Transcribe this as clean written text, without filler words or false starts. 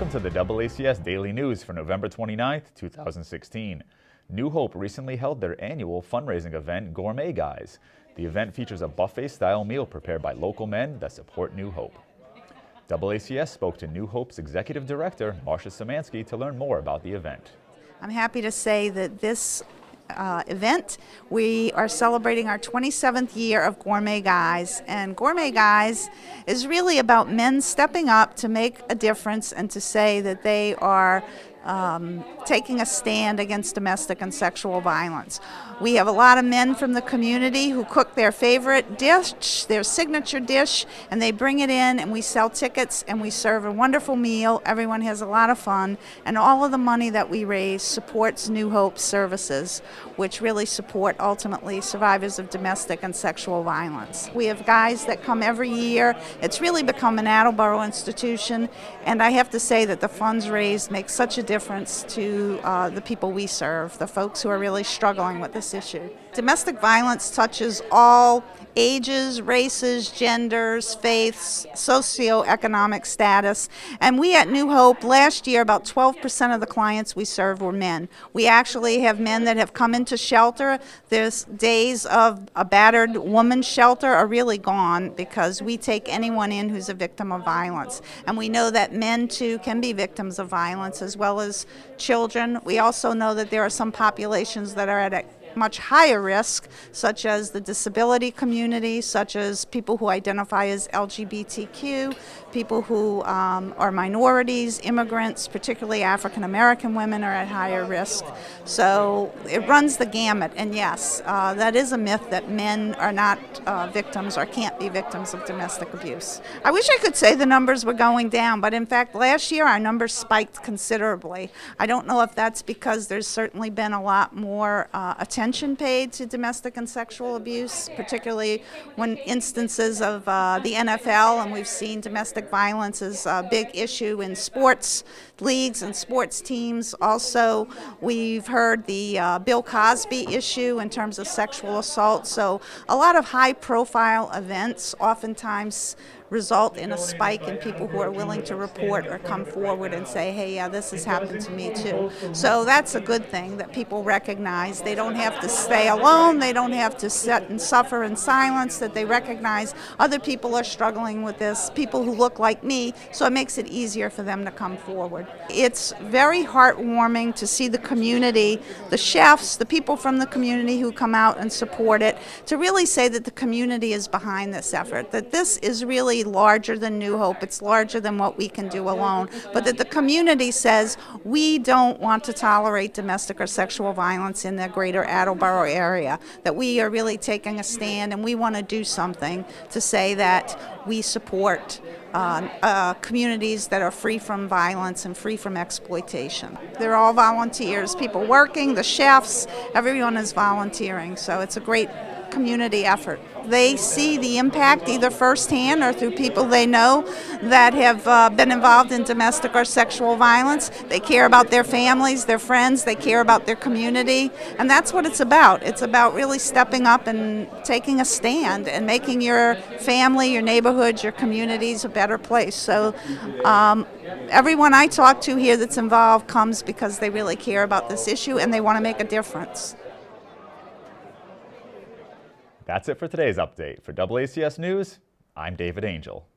Welcome to the DoubleACS Daily News for November 29th, 2016. New Hope recently held their annual fundraising event, Gourmet Guys. The event features a buffet-style meal prepared by local men that support New Hope. DoubleACS spoke to New Hope's Executive Director, Marcia Szymanski, to learn more about the event. I'm happy to say that this event, we are celebrating our 27th year of Gourmet Guys, and Gourmet Guys is really about men stepping up to make a difference and to say that they are taking a stand against domestic and sexual violence. We have a lot of men from the community who cook their favorite dish, their signature dish, and they bring it in and we sell tickets and we serve a wonderful meal. Everyone has a lot of fun, and all of the money that we raise supports New Hope services, which really support ultimately survivors of domestic and sexual violence. We have guys that come every year. It's really become an Attleboro institution, and I have to say that the funds raised make such a difference to the people we serve, the folks who are really struggling with this issue. Domestic violence touches all ages, races, genders, faiths, socioeconomic status, and we at New Hope last year about 12% of the clients we served were men. We actually have men that have come into shelter. There's days of a battered woman's shelter are really gone because we take anyone in who's a victim of violence, and we know that men too can be victims of violence as well as children. We also know that there are some populations that are at a much higher risk, such as the disability community, such as people who identify as LGBTQ, people who are minorities, immigrants, particularly African American women are at higher risk. So it runs the gamut, and yes, that is a myth that men are not victims or can't be victims of domestic abuse. I wish I could say the numbers were going down, but in fact last year our numbers spiked considerably. I don't know if that's because there's certainly been a lot more attention paid to domestic and sexual abuse, particularly when instances of the NFL, and we've seen domestic violence as a big issue in sports leagues and sports teams. Also, we've heard the Bill Cosby issue in terms of sexual assault. So a lot of high-profile events oftentimes result in a spike in people who are willing to report or come forward and say, hey, yeah, this has happened to me too. So that's a good thing that people recognize. They don't have to stay alone. They don't have to sit and suffer in silence, that they recognize other people are struggling with this, people who look like me, so it makes it easier for them to come forward. It's very heartwarming to see the community, the chefs, the people from the community who come out and support it, to really say that the community is behind this effort, that this is really larger than New Hope, it's larger than what we can do alone, but that the community says we don't want to tolerate domestic or sexual violence in the greater Attleboro area, that we are really taking a stand and we want to do something to say that we support communities that are free from violence and free from exploitation. They're all volunteers, people working, the chefs, everyone is volunteering, so it's a great community effort. They see the impact either firsthand or through people they know that have been involved in domestic or sexual violence. They care about their families, their friends, they care about their community, and that's what it's about. It's about really stepping up and taking a stand and making your family, your neighborhoods, your communities a better place. So everyone I talk to here that's involved comes because they really care about this issue and they want to make a difference. That's it for today's update. For DoubleACS News, I'm David Angel.